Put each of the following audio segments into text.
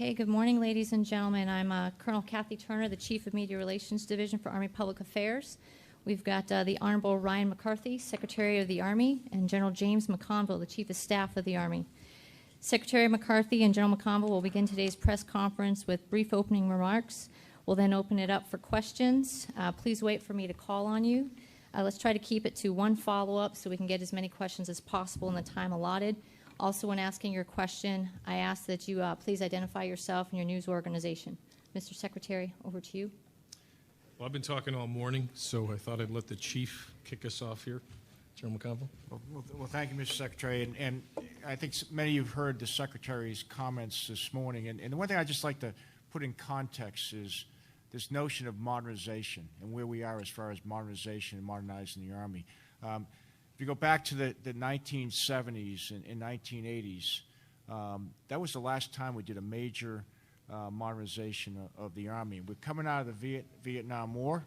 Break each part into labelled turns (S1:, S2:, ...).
S1: Okay, good morning, ladies and gentlemen. I'm Colonel Kathy Turner, the Chief of Media Relations Division for Army Public Affairs. We've got the Honorable Ryan McCarthy, Secretary of the Army, and General James McConville, the Chief of Staff of the Army. Secretary McCarthy and General McConville will begin today's press conference with brief opening remarks. We'll then open it up for questions. Please wait for me to call on you. Let's try to keep it to one follow-up so we can get as many questions as possible in the time allotted. Also, when asking your question, I ask that you please identify yourself and your news organization. Mr. Secretary, over to you.
S2: Well, I've been talking all morning, so I thought I'd let the Chief kick us off here. General McConville.
S3: Well, thank you, Mr. Secretary. And I think many of you have heard the Secretary's comments this morning. And the one thing I'd just like to put in context is this notion of modernization and where we are as far as modernization and modernizing the Army. If you go back to the 1970s and 1980s, that was the last time we did a major modernization of the Army. We're coming out of the Vietnam War,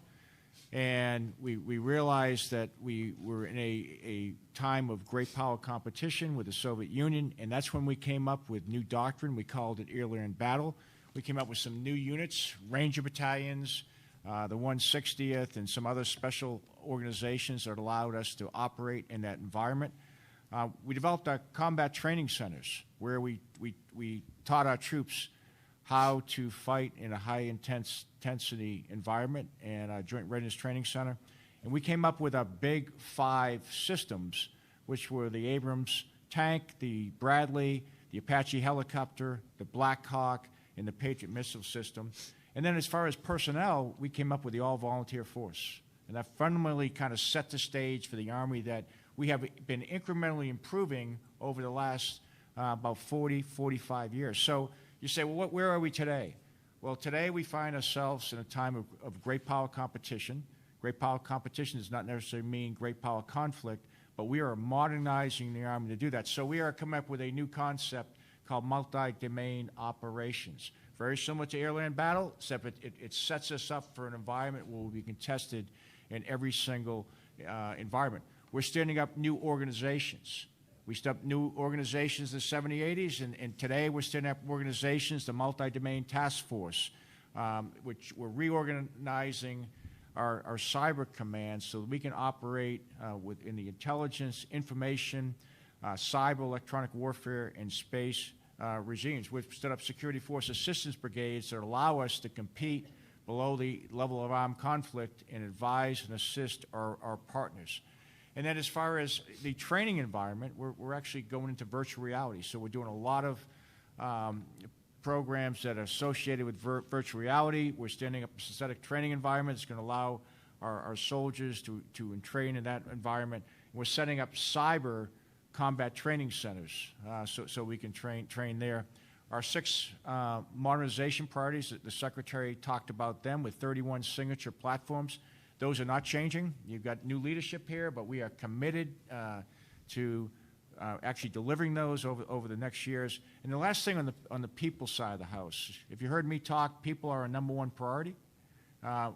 S3: and we realized that we were in a time of great power competition with the Soviet Union, and that's when we came up with new doctrine. We called it air-land battle. We came up with some new units, Ranger battalions, the 160th, and some other special organizations that allowed us to operate in that environment. We developed our combat training centers, where we taught our troops how to fight in a high-intensity environment, and our Joint Readiness Training Center. And we came up with our big 5 systems, which were the Abrams tank, the Bradley, the Apache helicopter, the Black Hawk, and the Patriot missile system. And then as far as personnel, we came up with the all-volunteer force. And that fundamentally kind of set the stage for the Army that we have been incrementally improving over the last about 40, 45 years. So you say, well, where are we today? Well, today we find ourselves in a time of great power competition. Great power competition does not necessarily mean great power conflict, but we are modernizing the Army to do that. So we are coming up with a new concept called multi-domain operations. Very similar to air-land battle, except it sets us up for an environment where we'll be contested in every single environment. We're standing up new organizations. We stood up new organizations in the 70s, 80s, and today we're standing up organizations, the Multi-Domain Task Force, which we're reorganizing our cyber command so that we can operate within the intelligence, information, cyber, electronic warfare, and space regimes. We've stood up security force assistance brigades that allow us to compete below the level of armed conflict and advise and assist our partners. And then as far as the training environment, we're actually going into virtual reality. So we're doing a lot of programs that are associated with virtual reality. We're standing up a synthetic training environment that's going to allow our soldiers to train in that environment. We're setting up cyber combat training centers so we can train there. Our 6 modernization priorities, the Secretary talked about them with 31 signature platforms. Those are not changing. You've got new leadership here, but we are committed to actually delivering those over the next years. And the last thing on the people side of the house, if you heard me talk, people are our #1 priority.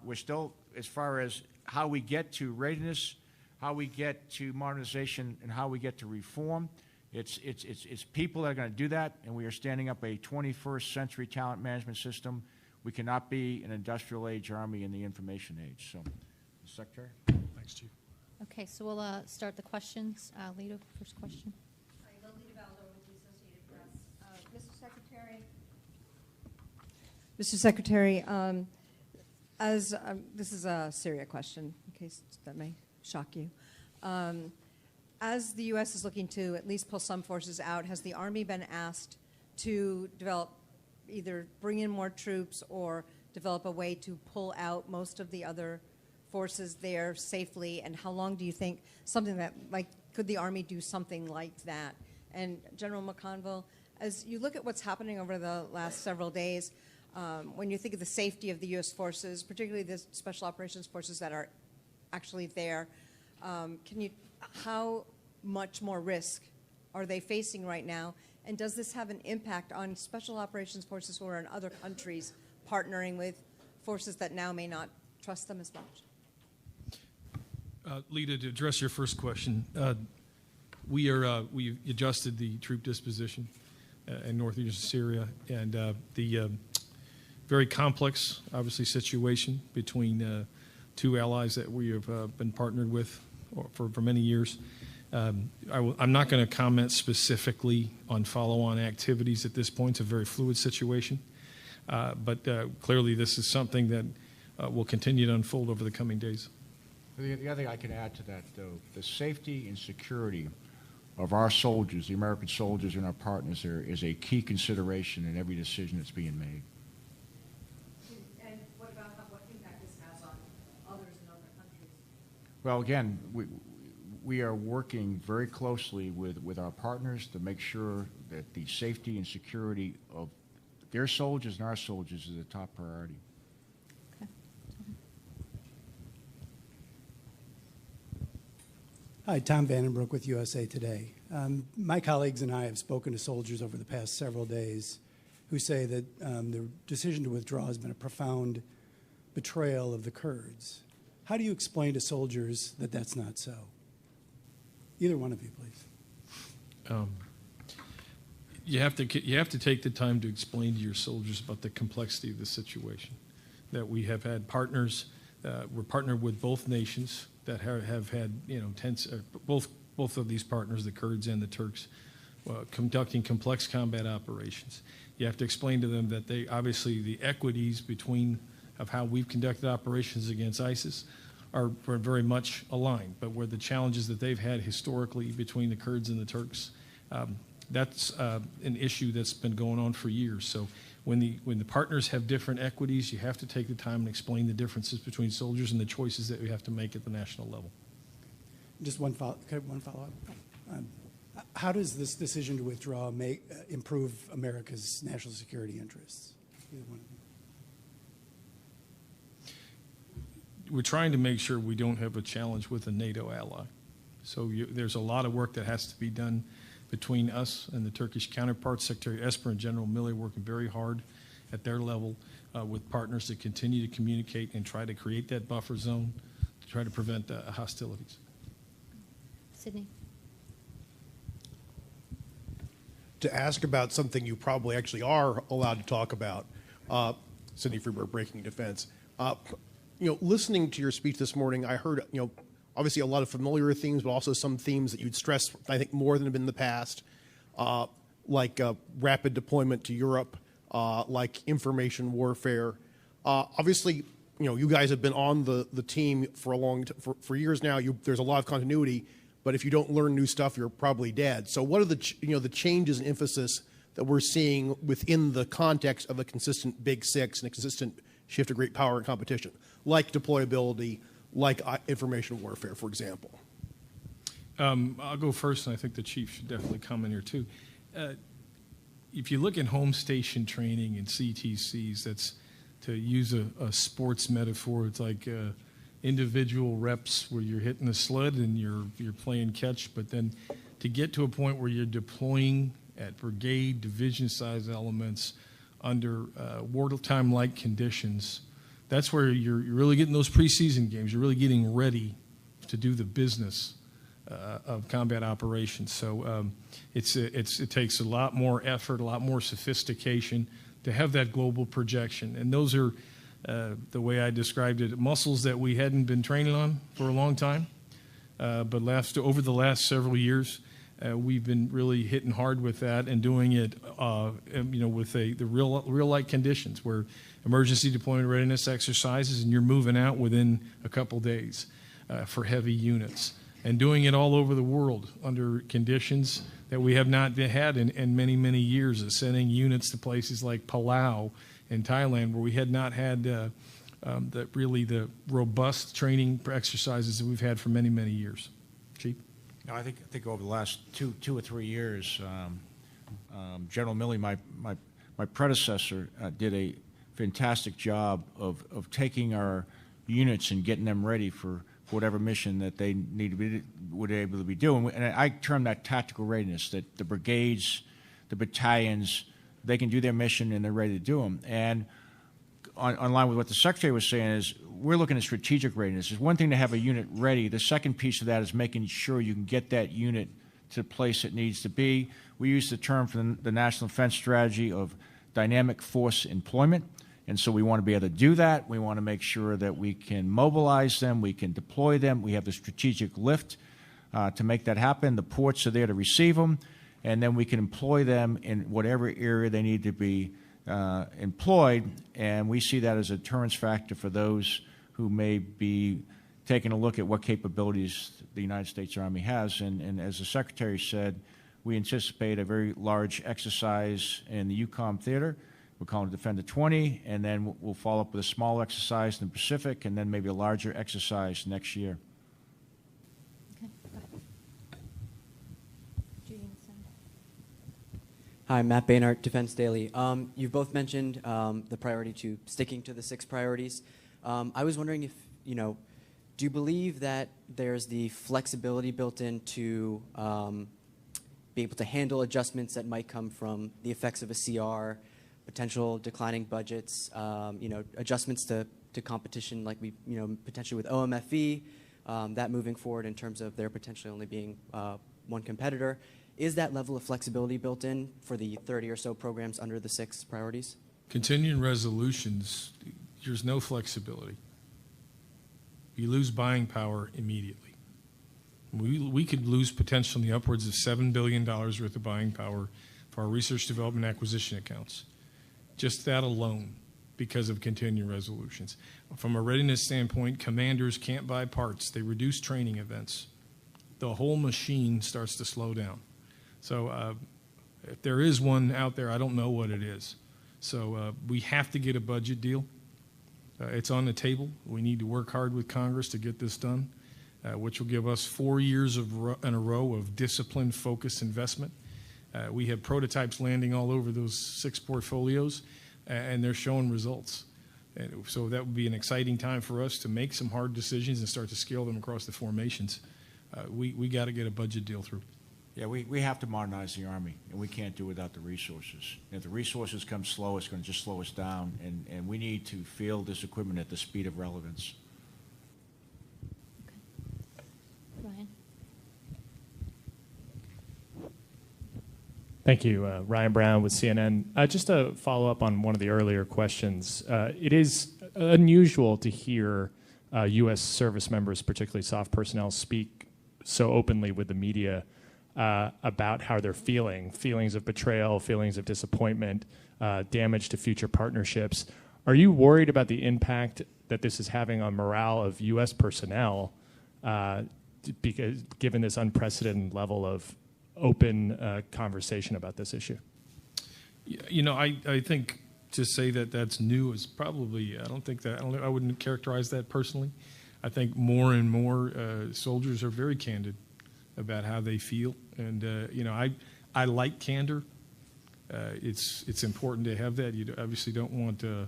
S3: We're still, as far as how we get to readiness, how we get to modernization, and how we get to reform, it's people that are going to do that, and we are standing up a 21st century talent management system. We cannot be an industrial age Army in the information age. So, Secretary.
S2: Thanks, Chief.
S1: Okay, so we'll start the questions. Lito, first question.
S4: Hi, Lily Valdo with the Associated Press. Mr. Secretary, this is a Syria question, in case that may shock you. As the U.S. is looking to at least pull some forces out, has the Army been asked to develop, either bring in more troops or develop a way to pull out most of the other forces there safely? And how long do you think something that, like, could the Army do something like that? And General McConville, as you look at what's happening over the last several days, when you think of the safety of the U.S. forces, particularly the Special Operations Forces that are actually there, how much more risk are they facing right now? And does this have an impact on Special Operations Forces who are in other countries partnering with forces that now may not trust them as much?
S2: Lita, to address your first question, we adjusted the troop disposition in northeastern Syria, and the very complex, obviously, situation between two allies that we have been partnered with for many years. I'm not going to comment specifically on follow-on activities at this point. It's a very fluid situation. But clearly this is something that will continue to unfold over the coming days.
S3: The other thing I can add to that, though, the safety and security of our soldiers, the American soldiers and our partners there, is a key consideration in every decision that's being made.
S4: And what about what impact this has on others in other countries?
S3: Well, again, we are working very closely with our partners to make sure that the safety and security of their soldiers and our soldiers is a top priority.
S1: Okay.
S5: Hi, Tom Vandenbroek with USA Today. My colleagues and I have spoken to soldiers over the past several days who say that the decision to withdraw has been a profound betrayal of the Kurds. How do you explain to soldiers that that's not so? Either one of you, please.
S2: You have to take the time to explain to your soldiers about the complexity of the situation. That we have had partners, we're partnered with both nations that have had tense. Both of these partners, the Kurds and the Turks, conducting complex combat operations. You have to explain to them that they obviously the equities of how we've conducted operations against ISIS are very much aligned, but where the challenges that they've had historically between the Kurds and the Turks, that's an issue that's been going on for years. So when the partners have different equities, you have to take the time and explain the differences between soldiers and the choices that we have to make at the national level.
S5: Just one follow-up. How does this decision to withdraw improve America's national security interests? Either one of you.
S2: We're trying to make sure we don't have a challenge with a NATO ally. So there's a lot of work that has to be done between us and the Turkish counterparts. Secretary Esper and General Milley working very hard at their level with partners to continue to communicate and try to create that buffer zone to try to prevent hostilities.
S1: Sydney.
S6: To ask about something you probably actually are allowed to talk about, Sydney Freeberg, Breaking Defense. Listening to your speech this morning, I heard, obviously a lot of familiar themes, but also some themes that you'd stress, I think, more than have been in the past, like rapid deployment to Europe, like information warfare. Obviously, you guys have been on the team for for years now. There's a lot of continuity, but if you don't learn new stuff, you're probably dead. So, what are the changes in emphasis that we're seeing within the context of a consistent Big Six and a consistent shift to great power and competition, like deployability, like information warfare, for example?
S2: I'll go first, and I think the chief should definitely comment here too. If you look at home station training and CTCs, that's, to use a sports metaphor, it's like individual reps where you're hitting a sled and you're playing catch, but then to get to a point where you're deploying at brigade, division-size elements under wartime-like conditions, that's where you're really getting those preseason games. You're really getting ready to do the business of combat operations. So it takes a lot more effort, a lot more sophistication to have that global projection. And those are, the way I described it, muscles that we hadn't been training on for a long time. But over the last several years, we've been really hitting hard with that and doing it, with the real-life conditions where emergency deployment readiness exercises and you're moving out within a couple days for heavy units. And doing it all over the world under conditions that we have not had in many, many years, of sending units to places like Palau in Thailand where we had not had the robust training exercises that we've had for many, many years. Chief?
S3: No, I think over the last two or 3 years, General Milley, my predecessor, did a fantastic job of taking our units and getting them ready for whatever mission that they would be able to be doing. And I term that tactical readiness, that the brigades, the battalions, they can do their mission and they're ready to do them. And on line with what the Secretary was saying is we're looking at strategic readiness. It's one thing to have a unit ready. The second piece of that is making sure you can get that unit to the place it needs to be. We use the term from the National Defense Strategy of dynamic force employment. And so we want to be able to do that. We want to make sure that we can mobilize them, we can deploy them. We have the strategic lift to make that happen. The ports are there to receive them, and then we can employ them in whatever area they need to be employed. And we see that as a deterrence factor for those who may be taking a look at what capabilities the United States Army has. And as the Secretary said, we anticipate a very large exercise in the UCOM theater. We're calling it Defender 20, and then we'll follow up with a small exercise in the Pacific, and then maybe a larger exercise next year.
S1: Okay, go ahead. Judy in the center.
S7: Hi, Matt Baynard, Defense Daily. You've both mentioned the priority to sticking to the 6 priorities. I was wondering if, do you believe that there's the flexibility built in to be able to handle adjustments that might come from the effects of a CR, potential declining budgets, adjustments to competition like we, potentially with OMFE, that moving forward in terms of there potentially only being one competitor. Is that level of flexibility built in for the 30 or so programs under the 6 priorities?
S2: Continuing resolutions, there's no flexibility. You lose buying power immediately. We could lose potentially upwards of $7 billion worth of buying power for our research, development, acquisition accounts. Just that alone, because of continuing resolutions. From a readiness standpoint, commanders can't buy parts. They reduce training events. The whole machine starts to slow down. So if there is one out there, I don't know what it is. So we have to get a budget deal. It's on the table. We need to work hard with Congress to get this done, which will give us 4 years in a row of disciplined, focused investment. We have prototypes landing all over those 6 portfolios, and they're showing results. And so that would be an exciting time for us to make some hard decisions and start to scale them across the formations. We got to get a budget deal through.
S3: Yeah, we have to modernize the Army, and we can't do it without the resources. And if the resources come slow, it's going to just slow us down, and we need to field this equipment at the speed of relevance.
S1: Ryan.
S8: Thank you. Ryan Brown with CNN. Just to follow up on one of the earlier questions, it is unusual to hear U.S. service members, particularly soft personnel, speak so openly with the media about how they're feeling, feelings of betrayal, feelings of disappointment, damage to future partnerships. Are you worried about the impact that this is having on morale of U.S. personnel, because given this unprecedented level of open conversation about this issue?
S2: I think to say that that's new is probably, I wouldn't characterize that personally. I think more and more soldiers are very candid about how they feel. And, I like candor. It's important to have that. You obviously don't want to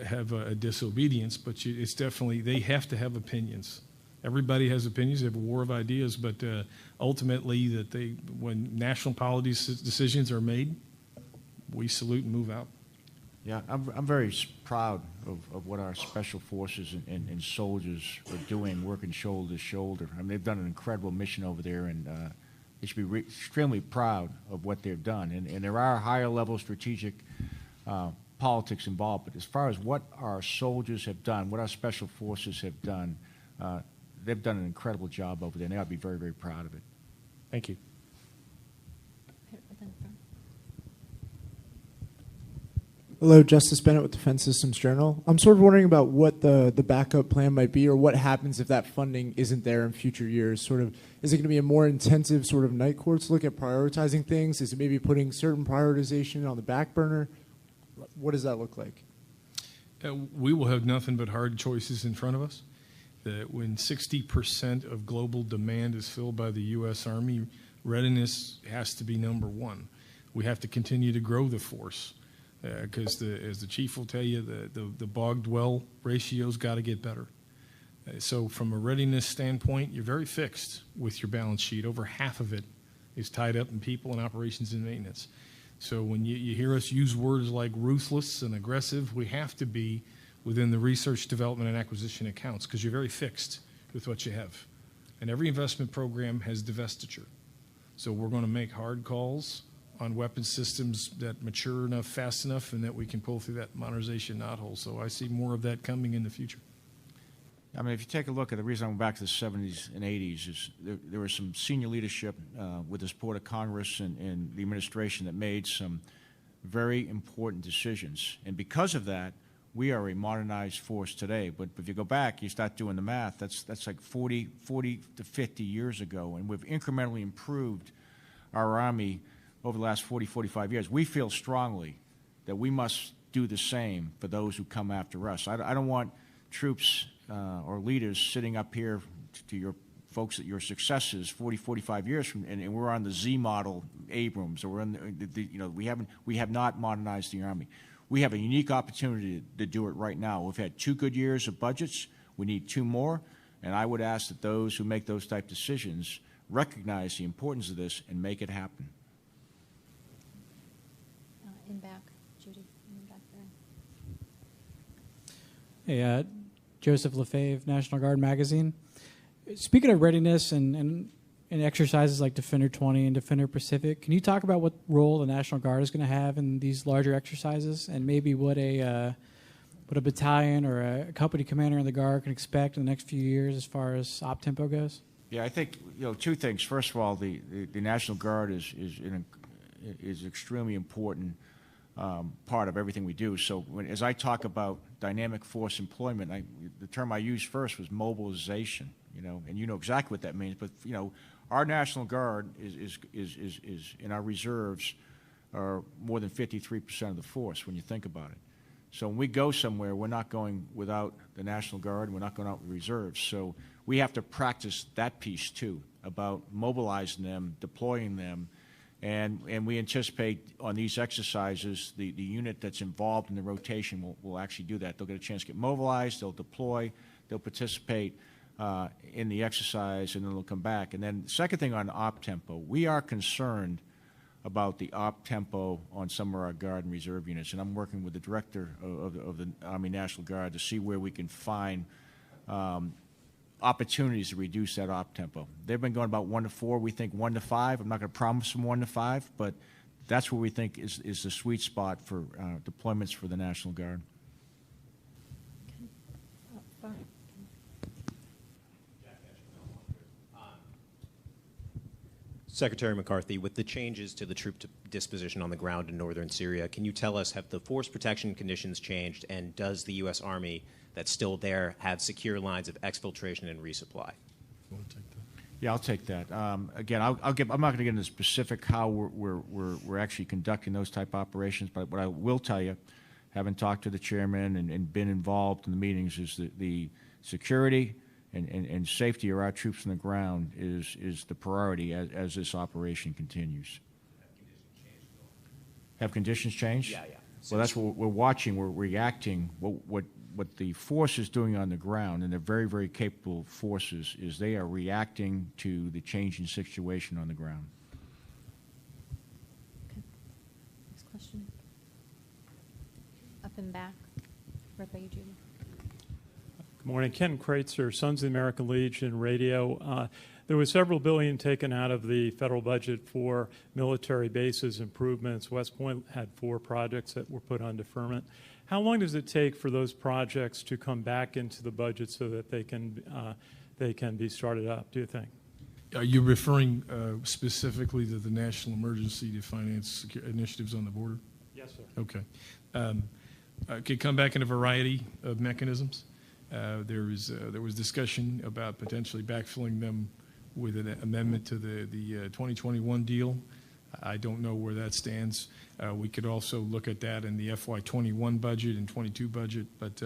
S2: have a disobedience, but it's definitely, they have to have opinions. Everybody has opinions. They have a war of ideas, but ultimately, when national policy decisions are made, we salute and move out.
S3: Yeah, I'm very proud of what our special forces and soldiers are doing, working shoulder to shoulder. I mean, they've done an incredible mission over there, and they should be extremely proud of what they've done. And there are higher level strategic politics involved, but as far as what our soldiers have done, what our special forces have done, they've done an incredible job over there, and they ought to be very, very proud of it.
S8: Thank you.
S9: Hello, Justice Bennett with Defense Systems Journal. I'm sort of wondering about what the backup plan might be, or what happens if that funding isn't there in future years. Sort of, is it going to be a more intensive sort of night courts look at prioritizing things? Is it maybe putting certain prioritization on the back burner? What does that look like?
S2: We will have nothing but hard choices in front of us. When 60% of global demand is filled by the U.S. Army, readiness has to be number one. We have to continue to grow the force. Because as the chief will tell you, the bog-dwell ratio's got to get better. So from a readiness standpoint, you're very fixed with your balance sheet. Over half of it is tied up in people and operations and maintenance. So when you hear us use words like ruthless and aggressive, we have to be within the research, development, and acquisition accounts, because you're very fixed with what you have. And every investment program has divestiture. So we're going to make hard calls on weapon systems that mature enough, fast enough, and that we can pull through that modernization knothole. So I see more of that coming in the future.
S3: I mean, if you take a look at the reason I went back to the 70s and 80s is there was some senior leadership with the support of Congress and the administration that made some very important decisions. And because of that, we are a modernized force today. But if you go back, you start doing the math, that's like 40 to 50 years ago. And we've incrementally improved our Army over the last 40, 45 years. We feel strongly that we must do the same for those who come after us. I don't want troops or leaders sitting up here to your folks at your successes 40, 45 years from, and we're on the Z model Abrams, or we're on we have not modernized the Army. We have a unique opportunity to do it right now. We've had 2 good years of budgets. We need 2 more, and I would ask that those who make those type decisions recognize the importance of this and make it happen.
S1: In back, Judy, in back there.
S10: Hey, Joseph Lefebvre, National Guard Magazine. Speaking of readiness and exercises like Defender 20 and Defender Pacific, can you talk about what role the National Guard is going to have in these larger exercises, and maybe what a battalion or a company commander in the Guard can expect in the next few years as far as op tempo goes?
S3: Yeah, I think 2 things. First of all, the National Guard is extremely important part of everything we do. So as I talk about dynamic force employment, the term I used first was mobilization. And you know exactly what that means. But our National Guard is in our reserves are more than 53% of the force when you think about it. So when we go somewhere, we're not going without the National Guard. We're not going out with reserves. So we have to practice that piece too, about mobilizing them, deploying them. And we anticipate on these exercises, the unit that's involved in the rotation will actually do that. They'll get a chance to get mobilized, they'll deploy, they'll participate in the exercise, and then they'll come back. And then the second thing on op tempo, we are concerned about the op tempo on some of our Guard and Reserve units. And I'm working with the director of the Army National Guard to see where we can find opportunities to reduce that op tempo. They've been going about 1 to 4. We think 1 to 5. I'm not going to promise them 1 to 5, but that's what we think is the sweet spot for deployments for the National Guard.
S11: Secretary McCarthy, with the changes to the troop disposition on the ground in northern Syria, can you tell us, have the force protection conditions changed, and does the U.S. Army that's still there have secure lines of exfiltration and resupply?
S2: You want to take that?
S3: Yeah, I'll take that. Again, I'm not going to get into specific how we're actually conducting those type of operations, but what I will tell you, having talked to the chairman and been involved in the meetings, is that the security and safety of our troops on the ground is the priority as this operation continues. Have conditions changed?
S11: Yeah.
S3: Well, that's what we're watching. We're reacting. What the force is doing on the ground, and they're very, very capable forces, is they are reacting to the changing situation on the ground.
S1: Okay. Next question. Up and back. Right by you, Judy.
S12: Good morning. Ken Kreitzer, Sons of the American Legion Radio. There was several billion taken out of the federal budget for military bases improvements. West Point had 4 projects that were put on deferment. How long does it take for those projects to come back into the budget so that they can be started up, do you think?
S2: Are you referring specifically to the National Emergency to Finance initiatives on the border?
S12: Yes, sir.
S2: Okay. It could come back in a variety of mechanisms. There was discussion about potentially backfilling them with an amendment to the 2021 deal. I don't know where that stands. We could also look at that in the FY21 budget and 22 budget, but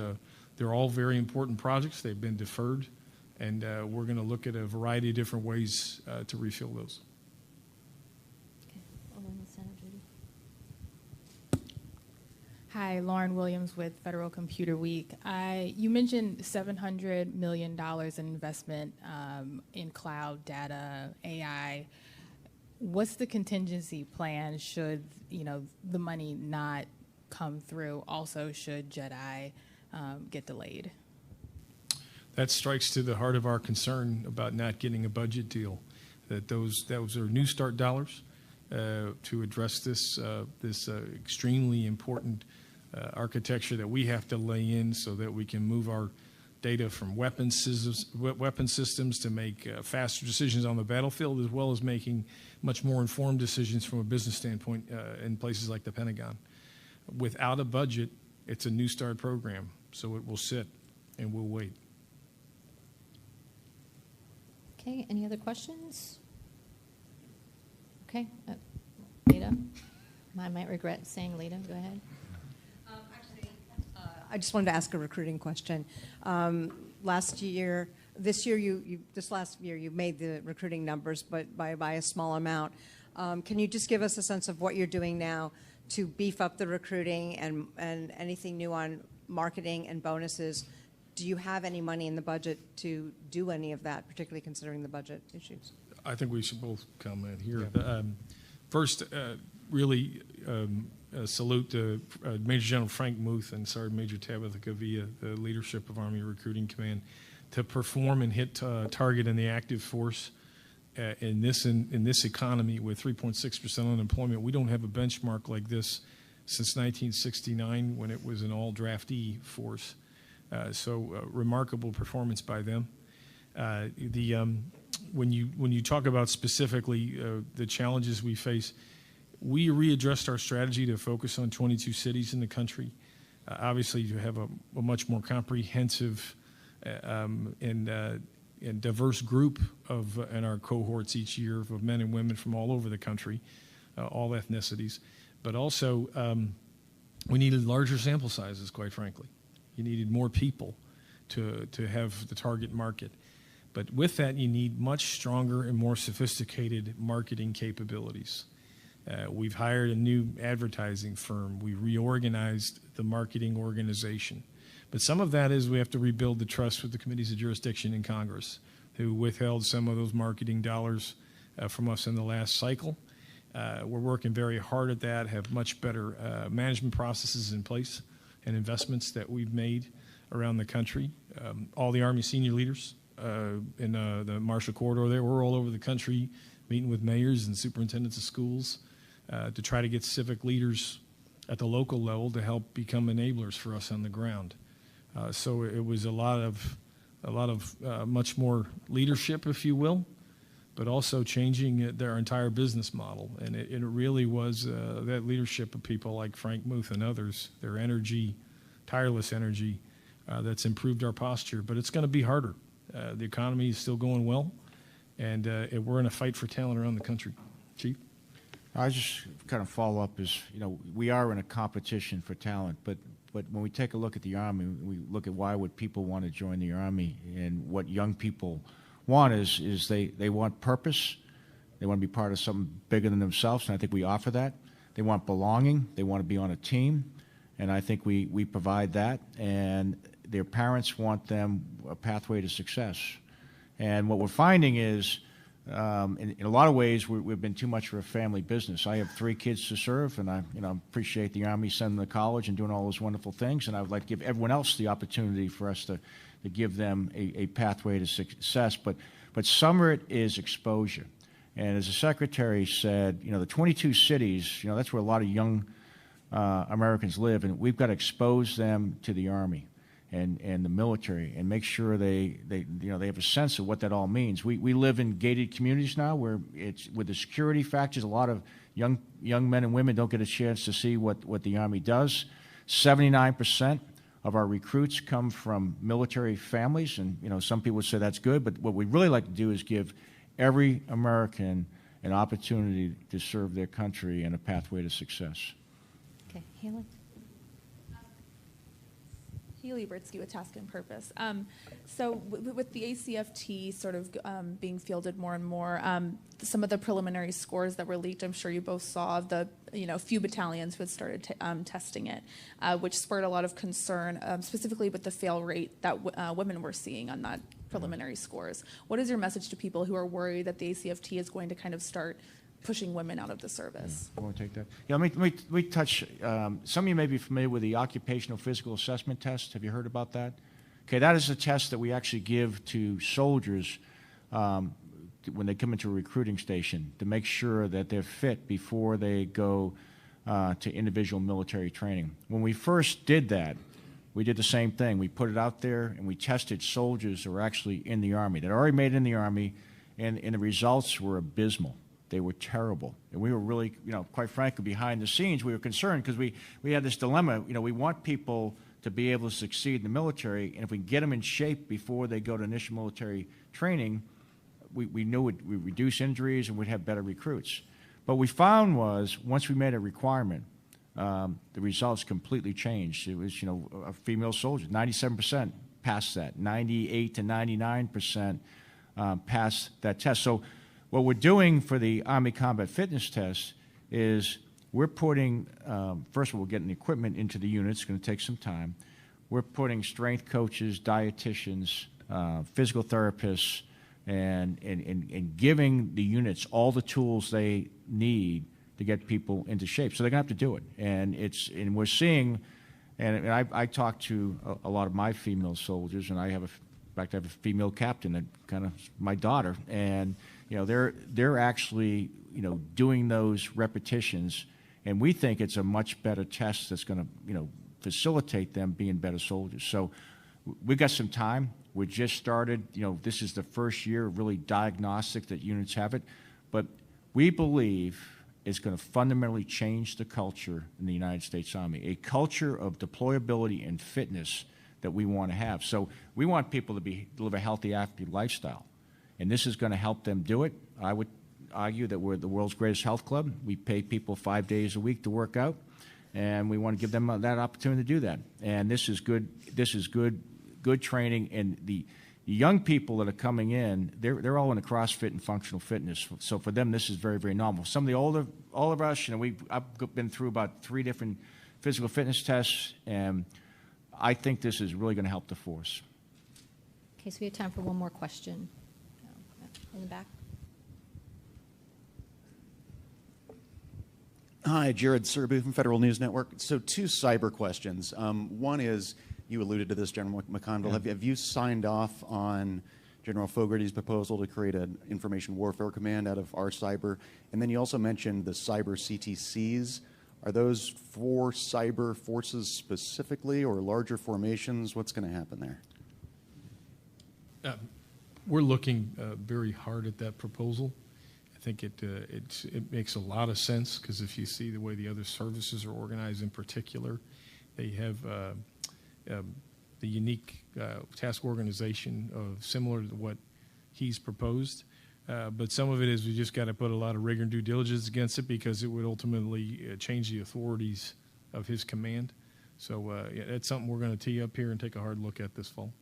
S2: they're all very important projects. They've been deferred, and we're going to look at a variety of different ways to refill those.
S1: Okay. Over in the center, Judy.
S13: Hi, Lauren Williams with Federal Computer Week. You mentioned $700 million in investment in cloud, data, AI. What's the contingency plan should the money not come through? Also, should JEDI get delayed?
S2: That strikes to the heart of our concern about not getting a budget deal. Those are New Start dollars to address this extremely important architecture that we have to lay in so that we can move our data from weapon systems to make faster decisions on the battlefield, as well as making much more informed decisions from a business standpoint in places like the Pentagon. Without a budget, it's a New Start program, so it will sit and we'll wait.
S1: Okay, any other questions? Okay, Lita. I might regret saying Lita. Go ahead.
S4: I just wanted to ask a recruiting question. This year, you made the recruiting numbers, but by a small amount. Can you just give us a sense of what you're doing now to beef up the recruiting and anything new on marketing and bonuses? Do you have any money in the budget to do any of that, particularly considering the budget issues?
S2: I think we should both comment here.
S3: Yeah.
S2: First, really salute to Major General Frank Muth and Sergeant Major Tabitha Gavia, the leadership of Army Recruiting Command, to perform and hit target in the active force in this economy with 3.6% unemployment. We don't have a benchmark like this since 1969 when it was an all draftee force. So remarkable performance by them. When you talk about specifically the challenges we face, we readdressed our strategy to focus on 22 cities in the country. Obviously, to have a much more comprehensive and diverse group in our cohorts each year of men and women from all over the country, all ethnicities. But also, we needed larger sample sizes, quite frankly. You needed more people to have the target market. But with that, you need much stronger and more sophisticated marketing capabilities. We've hired a new advertising firm. We reorganized the marketing organization. But some of that is we have to rebuild the trust with the committees of jurisdiction in Congress, who withheld some of those marketing dollars from us in the last cycle. We're working very hard at that, have much better management processes in place and investments that we've made around the country. All the Army senior leaders in the Marshall Corridor there, we're all over the country meeting with mayors and superintendents of schools to try to get civic leaders at the local level to help become enablers for us on the ground. So it was a lot of much more leadership, if you will, but also changing their entire business model. And it really was that leadership of people like Frank Muth and others, their energy, tireless energy, that's improved our posture. But it's going to be harder. The economy is still going well, and we're in a fight for talent around the country. Chief?
S3: I just kind of follow up is, we are in a competition for talent, but when we take a look at the Army, we look at why would people want to join the Army, and what young people want is they want purpose. They want to be part of something bigger than themselves, and I think we offer that. They want belonging. They want to be on a team, and I think we provide that. And their parents want them a pathway to success. And what we're finding is, in a lot of ways, we've been too much for a family business. I have 3 kids to serve, and I appreciate the Army sending them to college and doing all those wonderful things. And I would like to give everyone else the opportunity for us to give them a pathway to success. But some of it is exposure. And as the Secretary said, the 22 cities, that's where a lot of young Americans live, and we've got to expose them to the Army and the military, and make sure they have a sense of what that all means. We live in gated communities now, where it's with the security factors, a lot of young men and women don't get a chance to see what the Army does. 79% of our recruits come from military families, and some people would say that's good, but what we'd really like to do is give every American an opportunity to serve their country and a pathway to success.
S1: Okay, Haley?
S14: Healy Britsky with Task and Purpose. So with the ACFT sort of being fielded more and more, some of the preliminary scores that were leaked, I'm sure you both saw, of the few battalions who had started testing it, which spurred a lot of concern, specifically with the fail rate that women were seeing on that preliminary scores. What is your message to people who are worried that the ACFT is going to kind of start pushing women out of the service?
S3: You want to take that? Yeah, let me touch. Some of you may be familiar with the Occupational Physical Assessment Test. Have you heard about that? Okay, that is a test that we actually give to soldiers when they come into a recruiting station, to make sure that they're fit before they go to individual military training. When we first did that, we did the same thing. We put it out there and we tested soldiers who were actually in the Army, that already made it in the Army, and the results were abysmal. They were terrible. And we were really, quite frankly, behind the scenes, we were concerned because we had this dilemma. We want people to be able to succeed in the military, and if we can get them in shape before they go to initial military training, we knew we'd reduce injuries and we'd have better recruits. What we found was, once we made a requirement, the results completely changed. It was, a female soldier, 97% passed that, 98 to 99% passed that test. So what we're doing for the Army Combat Fitness Test is we're putting, first of all, we're getting the equipment into the units. It's going to take some time. We're putting strength coaches, dietitians, physical therapists, and giving the units all the tools they need to get people into shape. So they're going to have to do it. And we're seeing, and I talk to a lot of my female soldiers, and I have a female captain that kind of my daughter, and they're actually doing those repetitions, and we think it's a much better test that's going to facilitate them being better soldiers. So we've got some time. We just started. This is the first year of really diagnostic that units have it, but we believe it's going to fundamentally change the culture in the United States Army, a culture of deployability and fitness that we want to have. So we want people to live a healthy, active lifestyle, and this is going to help them do it. I would argue that we're the world's greatest health club. We pay people 5 days a week to work out, and we want to give them that opportunity to do that. And this is good. This is good training. And the young people that are coming in, they're all into CrossFit and functional fitness. So for them, this is very, very normal. Some of the all of us, I've been through about 3 different physical fitness tests, and I think this is really going to help the force.
S1: Okay, so we have time for one more question. In the back.
S15: Hi, Jared Serbu from Federal News Network. So 2 cyber questions. One is, you alluded to this, General McConville.
S3: Yeah.
S15: Have you signed off on General Fogarty's proposal to create an information warfare command out of our cyber? And then you also mentioned the cyber CTCs. Are those for cyber forces specifically or larger formations? What's going to happen there?
S2: We're looking very hard at that proposal. I think it makes a lot of sense, because if you see the way the other services are organized in particular, they have the unique task organization similar to what he's proposed. But some of it is we just got to put a lot of rigor and due diligence against it, because it would ultimately change the authorities of his command. So that's something we're going to tee up here and take a hard look at this fall.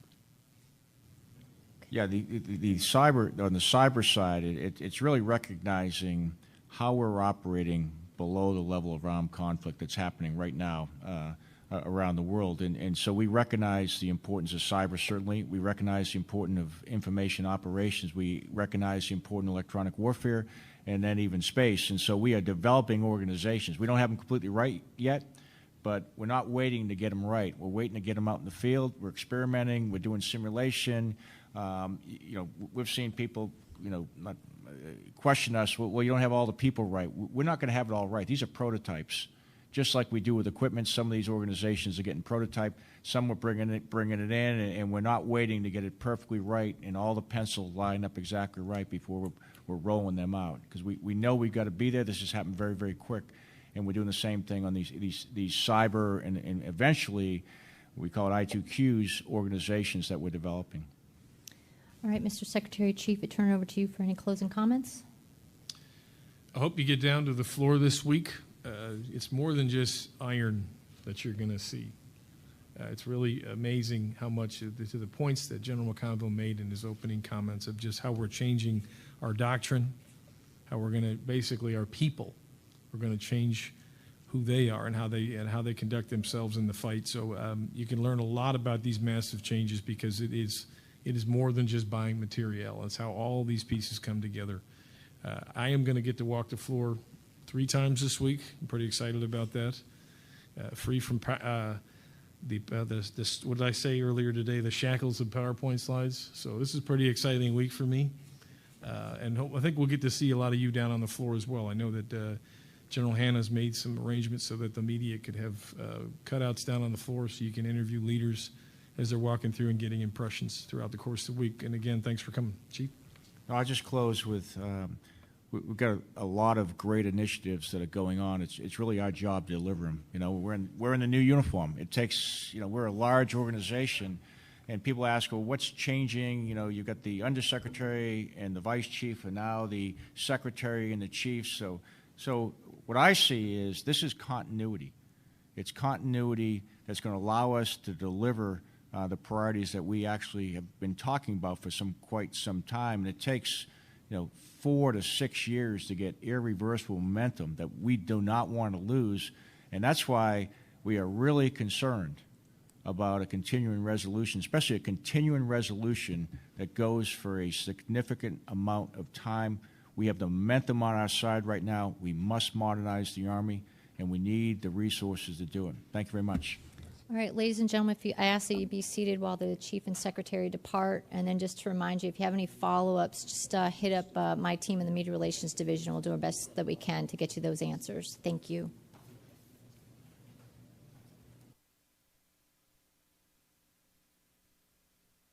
S3: Yeah, the cyber, on the cyber side, it's really recognizing how we're operating below the level of armed conflict that's happening right now around the world. And so we recognize the importance of cyber, certainly. We recognize the importance of information operations. We recognize the importance of electronic warfare, and then even space. And so we are developing organizations. We don't have them completely right yet, but we're not waiting to get them right. We're waiting to get them out in the field. We're experimenting. We're doing simulation. We've seen people, not question us, well, you don't have all the people right. We're not going to have it all right. These are prototypes. Just like we do with equipment, some of these organizations are getting prototype. Some are bringing it in, and we're not waiting to get it perfectly right and all the pencils line up exactly right before we're rolling them out. Because we know we've got to be there. This has happened very, very quick. And we're doing the same thing on these cyber and eventually, we call it I2Qs, organizations that we're developing.
S1: All right, Mr. Secretary Chief, I turn it over to you for any closing comments.
S2: I hope you get down to the floor this week. It's more than just iron that you're going to see. It's really amazing how much, to the points that General McConville made in his opening comments, of just how we're changing our doctrine, how we're going to, basically our people, we're going to change who they are and how they conduct themselves in the fight. So you can learn a lot about these massive changes, because it is more than just buying materiel. It's how all these pieces come together. I am going to get to walk the floor 3 times this week. I'm pretty excited about that. Free from what did I say earlier today? The shackles of PowerPoint slides. So this is a pretty exciting week for me. I think we'll get to see a lot of you down on the floor as well. I know that General Hanna's made some arrangements so that the media could have cutouts down on the floor so you can interview leaders as they're walking through and getting impressions throughout the course of the week. And again, thanks for coming. Chief?
S3: I'll just close with we've got a lot of great initiatives that are going on. It's really our job to deliver them. You know, we're in the new uniform. It takes, you know, we're a large organization, and people ask, well, what's changing? You know, you've got the undersecretary and the vice chief, and now the secretary and the chief. So what I see is this is continuity. It's continuity that's going to allow us to deliver the priorities that we actually have been talking about for quite some time. And it takes, you know, 4 to 6 years to get irreversible momentum that we do not want to lose. And that's why we are really concerned about a continuing resolution, especially a continuing resolution that goes for a significant amount of time. We have the momentum on our side right now. We must modernize the Army, and we need the resources to do it. Thank you very much.
S1: All right, ladies and gentlemen, I ask that you be seated while the Chief and Secretary depart. And then just to remind you, if you have any follow-ups, just hit up my team in the Media Relations Division. We'll do our best that we can to get you those answers. Thank you.